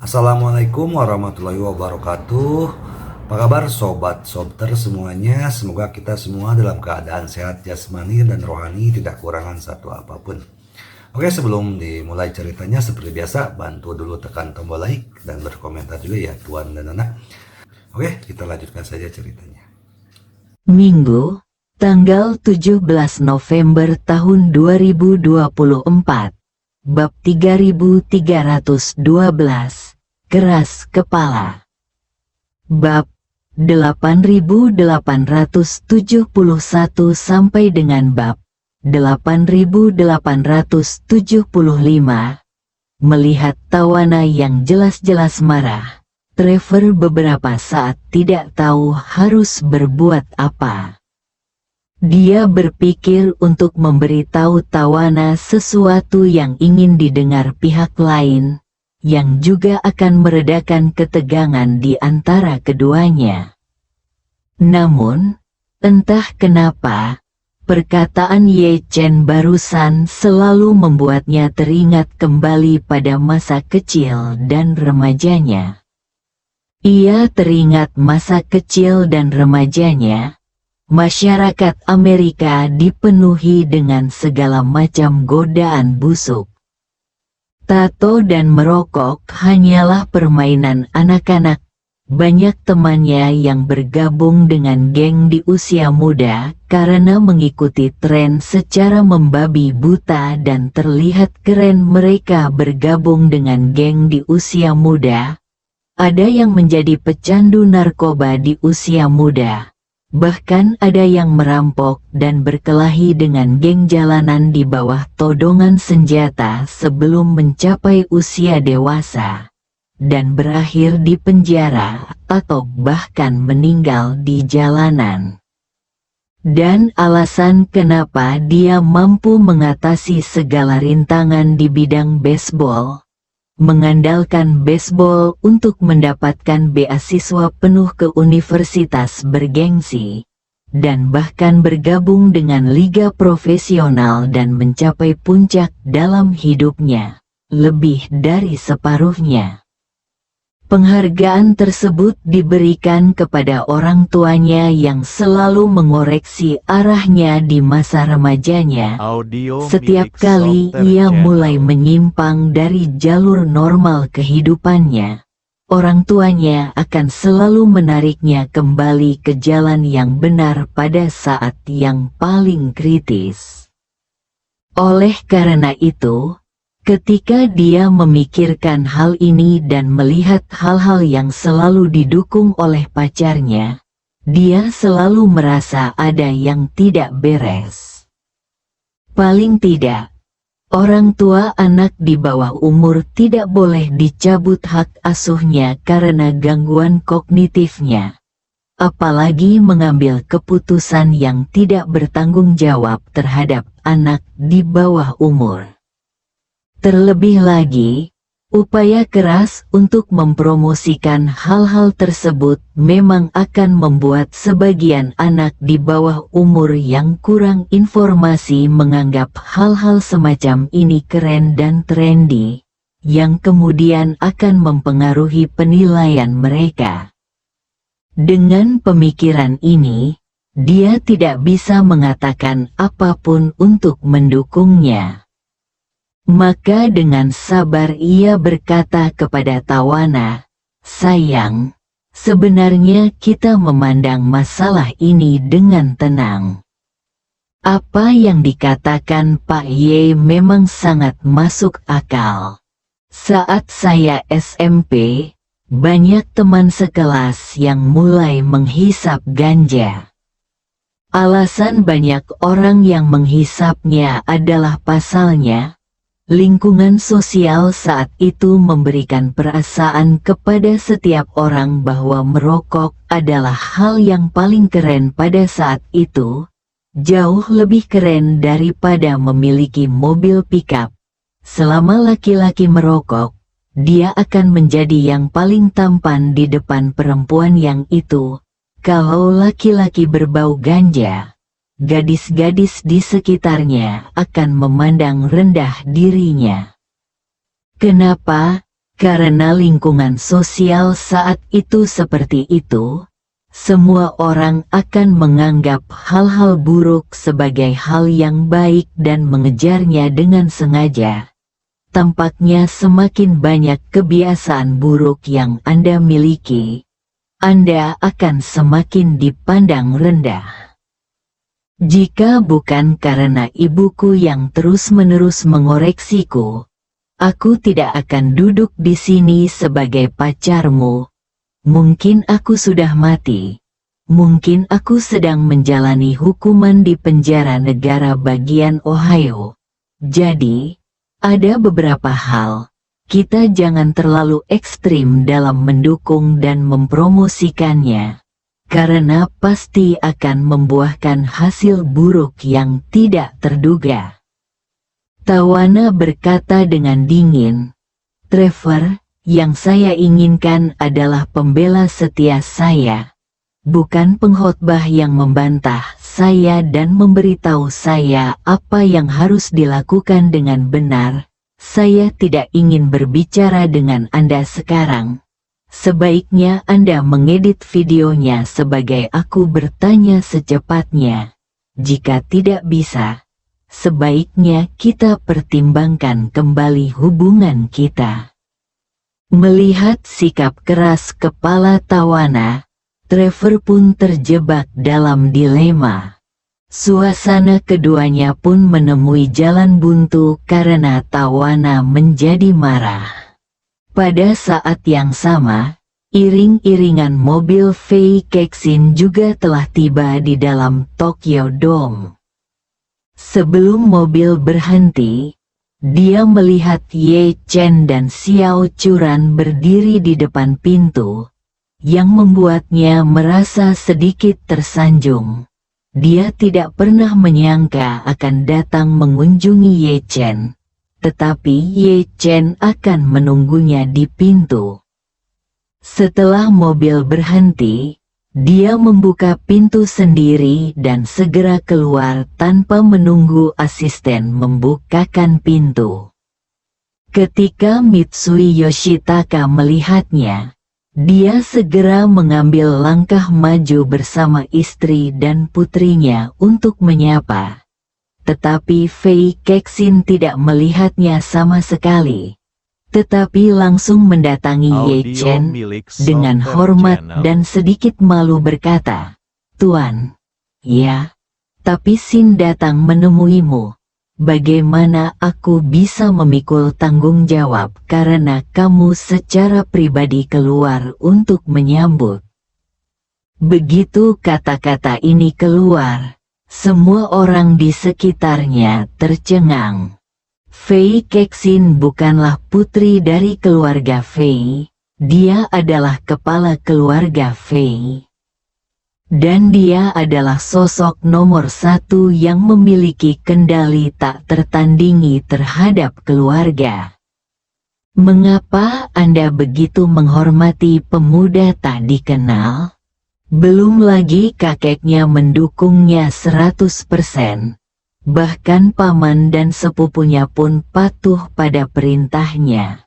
Assalamualaikum warahmatullahi wabarakatuh. Apa kabar sobat sobter semuanya? Semoga kita semua dalam keadaan sehat jasmani dan rohani, tidak kurangan satu apapun. Oke, sebelum dimulai ceritanya seperti biasa, bantu dulu tekan tombol like dan berkomentar juga ya Tuan dan Anak. Oke, kita lanjutkan saja ceritanya. Minggu, tanggal 17 November tahun 2024. Bab 3312. Keras kepala. Bab 8871 sampai dengan bab 8875. Melihat tawana yang jelas-jelas marah, Trevor beberapa saat tidak tahu harus berbuat apa. Dia berpikir untuk memberitahu tawana sesuatu yang ingin didengar pihak lain, yang juga akan meredakan ketegangan di antara keduanya. Namun, entah kenapa, perkataan Ye Chen barusan selalu membuatnya teringat kembali pada masa kecil dan remajanya. Ia teringat masa kecil dan remajanya. Masyarakat Amerika dipenuhi dengan segala macam godaan busuk. Tato dan merokok hanyalah permainan anak-anak. Banyak temannya yang bergabung dengan geng di usia muda karena mengikuti tren secara membabi buta dan terlihat keren mereka bergabung dengan geng di usia muda. Ada yang menjadi pecandu narkoba di usia muda. Bahkan ada yang merampok dan berkelahi dengan geng jalanan di bawah todongan senjata sebelum mencapai usia dewasa, dan berakhir di penjara atau bahkan meninggal di jalanan. Dan alasan kenapa dia mampu mengatasi segala rintangan di bidang baseball, mengandalkan baseball untuk mendapatkan beasiswa penuh ke universitas bergengsi, dan bahkan bergabung dengan liga profesional dan mencapai puncak dalam hidupnya, lebih dari separuhnya. Penghargaan tersebut diberikan kepada orang tuanya yang selalu mengoreksi arahnya di masa remajanya. Setiap kali ia mulai menyimpang dari jalur normal kehidupannya, orang tuanya akan selalu menariknya kembali ke jalan yang benar pada saat yang paling kritis. Oleh karena itu, ketika dia memikirkan hal ini dan melihat hal-hal yang selalu didukung oleh pacarnya, dia selalu merasa ada yang tidak beres. Paling tidak, orang tua anak di bawah umur tidak boleh dicabut hak asuhnya karena gangguan kognitifnya, apalagi mengambil keputusan yang tidak bertanggung jawab terhadap anak di bawah umur. Terlebih lagi, upaya keras untuk mempromosikan hal-hal tersebut memang akan membuat sebagian anak di bawah umur yang kurang informasi menganggap hal-hal semacam ini keren dan trendy, yang kemudian akan mempengaruhi penilaian mereka. Dengan pemikiran ini, dia tidak bisa mengatakan apapun untuk mendukungnya. Maka dengan sabar ia berkata kepada tawana, "Sayang, sebenarnya kita memandang masalah ini dengan tenang. Apa yang dikatakan Pak Ye memang sangat masuk akal. Saat saya SMP, banyak teman sekelas yang mulai menghisap ganja. Alasan banyak orang yang menghisapnya adalah pasalnya, lingkungan sosial saat itu memberikan perasaan kepada setiap orang bahwa merokok adalah hal yang paling keren pada saat itu, jauh lebih keren daripada memiliki mobil pickup. Selama laki-laki merokok, dia akan menjadi yang paling tampan di depan perempuan yang itu. Kalau laki-laki berbau ganja, gadis-gadis di sekitarnya akan memandang rendah dirinya. Kenapa? Karena lingkungan sosial saat itu seperti itu, semua orang akan menganggap hal-hal buruk sebagai hal yang baik dan mengejarnya dengan sengaja. Tampaknya semakin banyak kebiasaan buruk yang Anda miliki, Anda akan semakin dipandang rendah. Jika bukan karena ibuku yang terus-menerus mengoreksiku, aku tidak akan duduk di sini sebagai pacarmu. Mungkin aku sudah mati. Mungkin aku sedang menjalani hukuman di penjara negara bagian Ohio. Jadi, ada beberapa hal, kita jangan terlalu ekstrim dalam mendukung dan mempromosikannya, karena pasti akan membuahkan hasil buruk yang tidak terduga. Tawana berkata dengan dingin, Trevor, yang saya inginkan adalah pembela setia saya, bukan pengkhotbah yang membantah saya dan memberitahu saya apa yang harus dilakukan dengan benar. Saya tidak ingin berbicara dengan Anda sekarang. Sebaiknya Anda mengedit videonya sebagai aku bertanya secepatnya. Jika tidak bisa, sebaiknya kita pertimbangkan kembali hubungan kita. Melihat sikap keras kepala Tawana, Trevor pun terjebak dalam dilema. Suasana keduanya pun menemui jalan buntu karena Tawana menjadi marah. Pada saat yang sama, iring-iringan mobil Fei Kexin juga telah tiba di dalam Tokyo Dome. Sebelum mobil berhenti, dia melihat Ye Chen dan Xiao Churan berdiri di depan pintu, yang membuatnya merasa sedikit tersanjung. Dia tidak pernah menyangka akan datang mengunjungi Ye Chen, tetapi Ye Chen akan menunggunya di pintu. Setelah mobil berhenti, dia membuka pintu sendiri dan segera keluar tanpa menunggu asisten membukakan pintu. Ketika Mitsui Yoshitaka melihatnya, dia segera mengambil langkah maju bersama istri dan putrinya untuk menyapa. Tetapi Fei Kexin tidak melihatnya sama sekali, tetapi langsung mendatangi Ye Chen dengan hormat dan sedikit malu berkata, "Tuan, ya, tapi Xin datang menemuimu. Bagaimana aku bisa memikul tanggung jawab karena kamu secara pribadi keluar untuk menyambut?" Begitu kata-kata ini keluar, semua orang di sekitarnya tercengang. Fei Kexin bukanlah putri dari keluarga Fei, dia adalah kepala keluarga Fei. Dan dia adalah sosok nomor satu yang memiliki kendali tak tertandingi terhadap keluarga. Mengapa Anda begitu menghormati pemuda tak dikenal? Belum lagi kakeknya mendukungnya 100%. Bahkan paman dan sepupunya pun patuh pada perintahnya.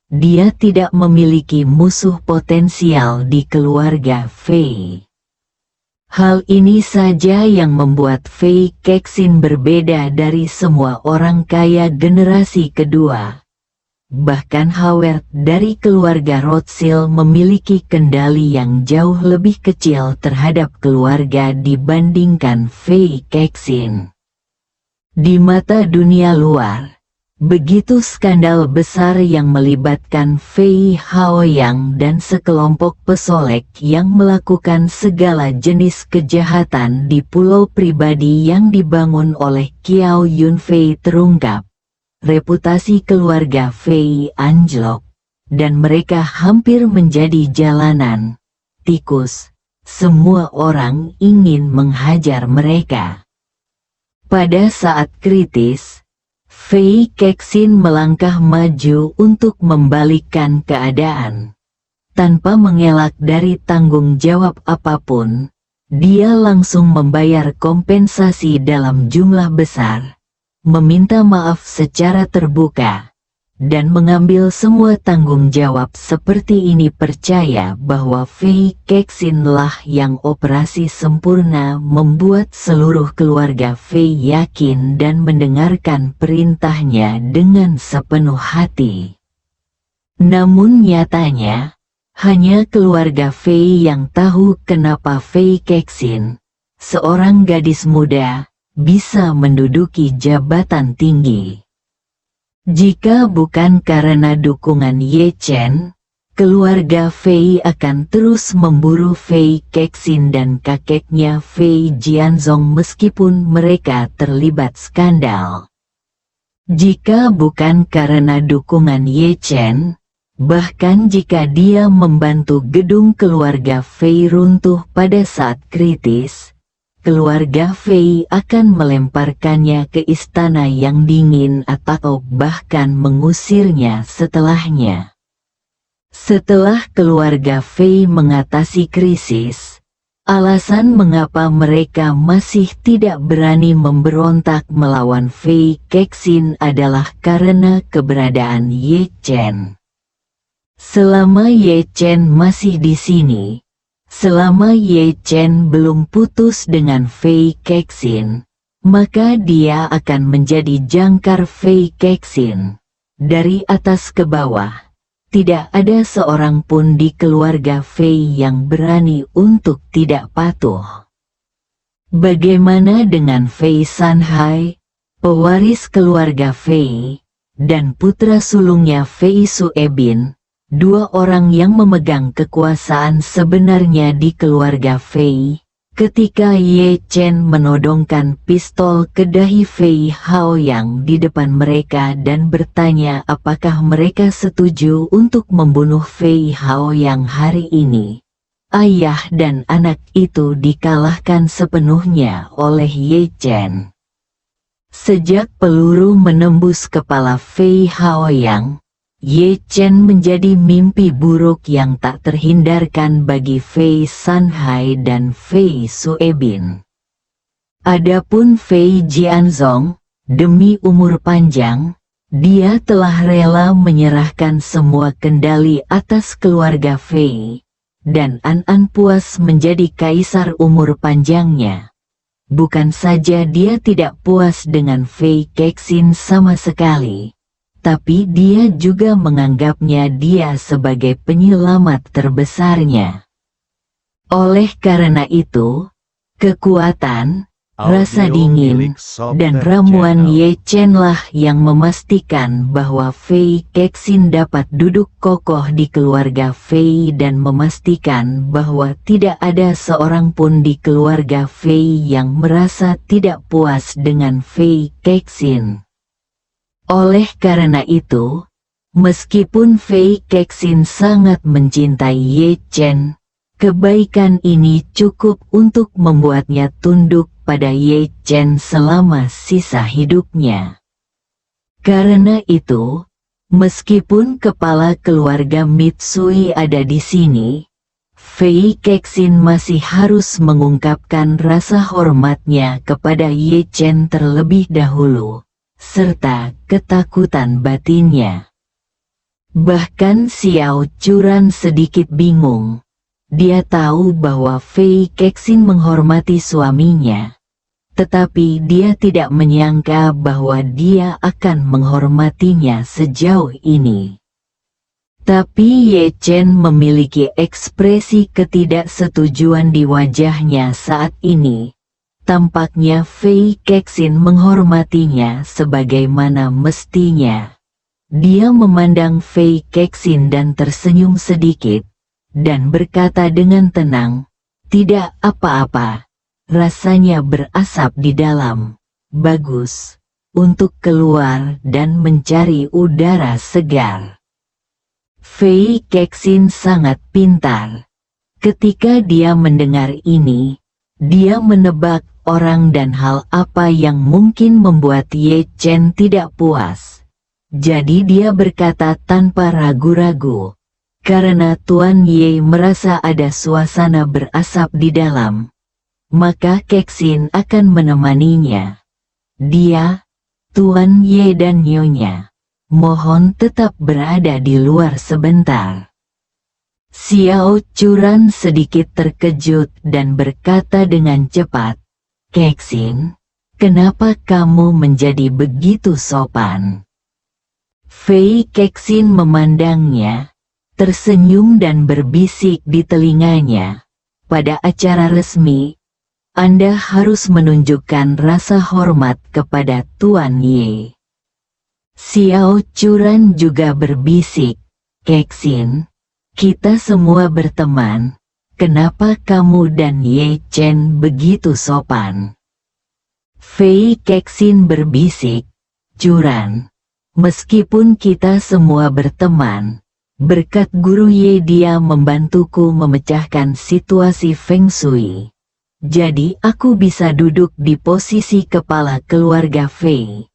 Dia tidak memiliki musuh potensial di keluarga Fei. Hal ini saja yang membuat Fei Kexin berbeda dari semua orang kaya generasi kedua. Bahkan Howard dari keluarga Rothschild memiliki kendali yang jauh lebih kecil terhadap keluarga dibandingkan Fei Kexin. Di mata dunia luar, begitu skandal besar yang melibatkan Fei Haoyang dan sekelompok pesolek yang melakukan segala jenis kejahatan di pulau pribadi yang dibangun oleh Qiao Yunfei terungkap. Reputasi keluarga Fei anjlok, dan mereka hampir menjadi jalanan tikus. Semua orang ingin menghajar mereka. Pada saat kritis, Fei Kexin melangkah maju untuk membalikkan keadaan. Tanpa mengelak dari tanggung jawab apapun, dia langsung membayar kompensasi dalam jumlah besar, meminta maaf secara terbuka, dan mengambil semua tanggung jawab seperti ini, percaya bahwa Fei Kexin lah yang operasi sempurna membuat seluruh keluarga Fei yakin dan mendengarkan perintahnya dengan sepenuh hati. Namun nyatanya, hanya keluarga Fei yang tahu kenapa Fei Kexin, seorang gadis muda, bisa menduduki jabatan tinggi. Jika bukan karena dukungan Ye Chen, keluarga Fei akan terus memburu Fei Kexin dan kakeknya Fei Jianzong meskipun mereka terlibat skandal. Jika bukan karena dukungan Ye Chen, bahkan jika dia membantu gedung keluarga Fei runtuh pada saat kritis, keluarga Fei akan melemparkannya ke istana yang dingin atau bahkan mengusirnya setelahnya. Setelah keluarga Fei mengatasi krisis, alasan mengapa mereka masih tidak berani memberontak melawan Fei Kexin adalah karena keberadaan Ye Chen. Selama Ye Chen masih di sini, selama Ye Chen belum putus dengan Fei Kexin, maka dia akan menjadi jangkar Fei Kexin. Dari atas ke bawah, tidak ada seorang pun di keluarga Fei yang berani untuk tidak patuh. Bagaimana dengan Fei Sanhai, pewaris keluarga Fei, dan putra sulungnya Fei Suebin? Dua orang yang memegang kekuasaan sebenarnya di keluarga Fei. Ketika Ye Chen menodongkan pistol ke dahi Fei Haoyang di depan mereka dan bertanya apakah mereka setuju untuk membunuh Fei Haoyang hari ini, ayah dan anak itu dikalahkan sepenuhnya oleh Ye Chen. Sejak peluru menembus kepala Fei Haoyang, Ye Chen menjadi mimpi buruk yang tak terhindarkan bagi Fei Sanhai dan Fei Suebin. Adapun Fei Jianzong, demi umur panjang, dia telah rela menyerahkan semua kendali atas keluarga Fei, dan An puas menjadi kaisar umur panjangnya. Bukan saja dia tidak puas dengan Fei Kexin sama sekali, tapi dia juga menganggapnya dia sebagai penyelamat terbesarnya. Oleh karena itu, kekuatan, rasa dingin, dan ramuan Ye Chen lah yang memastikan bahwa Fei Kexin dapat duduk kokoh di keluarga Fei dan memastikan bahwa tidak ada seorang pun di keluarga Fei yang merasa tidak puas dengan Fei Kexin. Oleh karena itu, meskipun Fei Kexin sangat mencintai Ye Chen, kebaikan ini cukup untuk membuatnya tunduk pada Ye Chen selama sisa hidupnya. Karena itu, meskipun kepala keluarga Mitsui ada di sini, Fei Kexin masih harus mengungkapkan rasa hormatnya kepada Ye Chen terlebih dahulu, serta ketakutan batinnya. Bahkan Xiao Curan sedikit bingung. Dia tahu bahwa Fei Kexin menghormati suaminya, tetapi dia tidak menyangka bahwa dia akan menghormatinya sejauh ini. Tapi Ye Chen memiliki ekspresi ketidaksetujuan di wajahnya saat ini. Tampaknya Fei Kexin menghormatinya sebagaimana mestinya. Dia memandang Fei Kexin dan tersenyum sedikit, dan berkata dengan tenang, "Tidak apa-apa, rasanya berasap di dalam. Bagus, untuk keluar dan mencari udara segar." Fei Kexin sangat pintar. Ketika dia mendengar ini, dia menebak orang dan hal apa yang mungkin membuat Ye Chen tidak puas. Jadi dia berkata tanpa ragu-ragu, "Karena Tuan Ye merasa ada suasana berasap di dalam, maka Kexin akan menemaninya. Dia, Tuan Ye dan Nyonya, mohon tetap berada di luar sebentar. Xiao Churan sedikit terkejut dan berkata dengan cepat, "Kexin, kenapa kamu menjadi begitu sopan?" Fei Kexin memandangnya, tersenyum dan berbisik di telinganya, "Pada acara resmi, Anda harus menunjukkan rasa hormat kepada Tuan Ye." Xiao Churan juga berbisik, "Kexin, kita semua berteman, kenapa kamu dan Ye Chen begitu sopan?" Fei Kexin berbisik, "Churan, meskipun kita semua berteman, berkat Guru Ye dia membantuku memecahkan situasi Feng Shui. Jadi aku bisa duduk di posisi kepala keluarga Fei.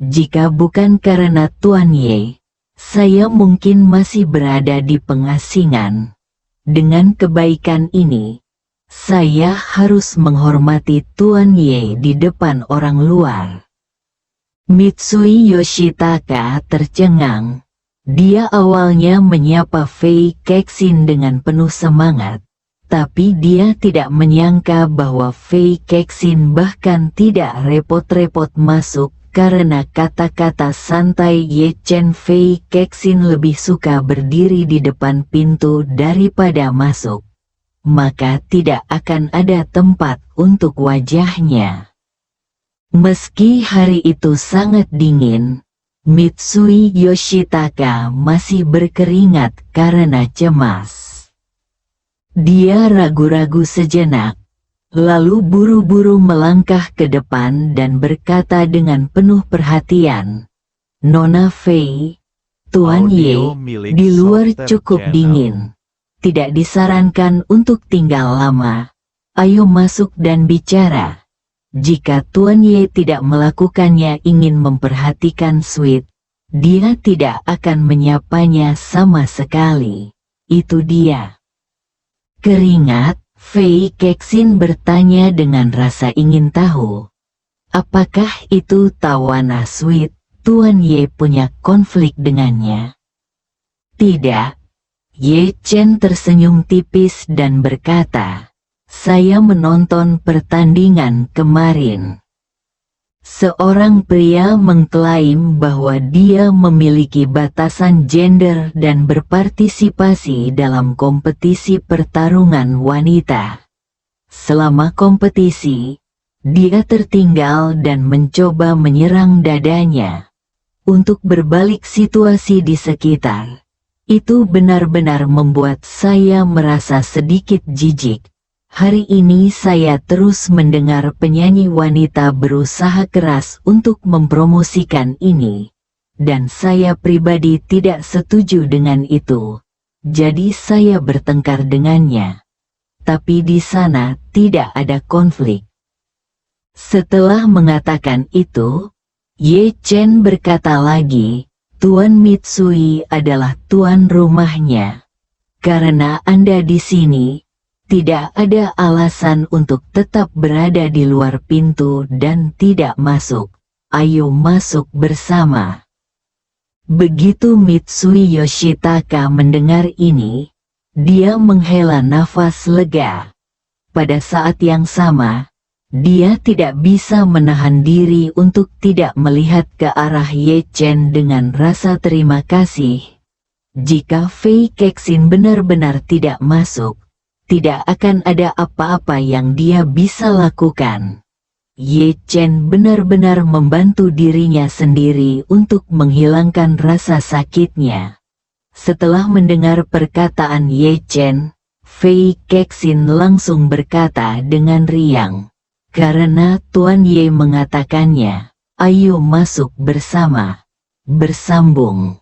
Jika bukan karena Tuan Ye, saya mungkin masih berada di pengasingan. Dengan kebaikan ini, saya harus menghormati Tuan Ye di depan orang luar." Mitsui Yoshitaka tercengang. Dia awalnya menyapa Fei Kexin dengan penuh semangat, tapi dia tidak menyangka bahwa Fei Kexin bahkan tidak repot-repot masuk. Karena kata-kata santai Ye Chen, Fei Kexin lebih suka berdiri di depan pintu daripada masuk. Maka tidak akan ada tempat untuk wajahnya. Meski hari itu sangat dingin, Mitsui Yoshitaka masih berkeringat karena cemas. Dia ragu-ragu sejenak, lalu buru-buru melangkah ke depan dan berkata dengan penuh perhatian, "Nona Fei, Tuan Ye, di luar cukup dingin. Tidak disarankan untuk tinggal lama. Ayo masuk dan bicara. Jika Tuan Ye tidak melakukannya ingin memperhatikan suite, dia tidak akan menyapanya sama sekali. Itu dia." Keringat, Fei Kexin bertanya dengan rasa ingin tahu. Apakah itu tawana suite? Tuan Ye punya konflik dengannya? Tidak. Ye Chen tersenyum tipis dan berkata, "Saya menonton pertandingan kemarin. Seorang pria mengklaim bahwa dia memiliki batasan gender dan berpartisipasi dalam kompetisi pertarungan wanita. Selama kompetisi, dia tertinggal dan mencoba menyerang dadanya. Untuk berbalik situasi di sekitar, itu benar-benar membuat saya merasa sedikit jijik. Hari ini saya terus mendengar penyanyi wanita berusaha keras untuk mempromosikan ini, dan saya pribadi tidak setuju dengan itu. Jadi saya bertengkar dengannya. Tapi di sana tidak ada konflik." Setelah mengatakan itu, Ye Chen berkata lagi, "Tuan Mitsui adalah tuan rumahnya. Karena Anda di sini, tidak ada alasan untuk tetap berada di luar pintu dan tidak masuk. Ayo masuk bersama." Begitu Mitsui Yoshitaka mendengar ini, dia menghela nafas lega. Pada saat yang sama, dia tidak bisa menahan diri untuk tidak melihat ke arah Ye Chen dengan rasa terima kasih. Jika Fei Kexin benar-benar tidak masuk, tidak akan ada apa-apa yang dia bisa lakukan. Ye Chen benar-benar membantu dirinya sendiri untuk menghilangkan rasa sakitnya. Setelah mendengar perkataan Ye Chen, Fei Kexin langsung berkata dengan riang, "Karena Tuan Ye mengatakannya, ayo masuk bersama." Bersambung.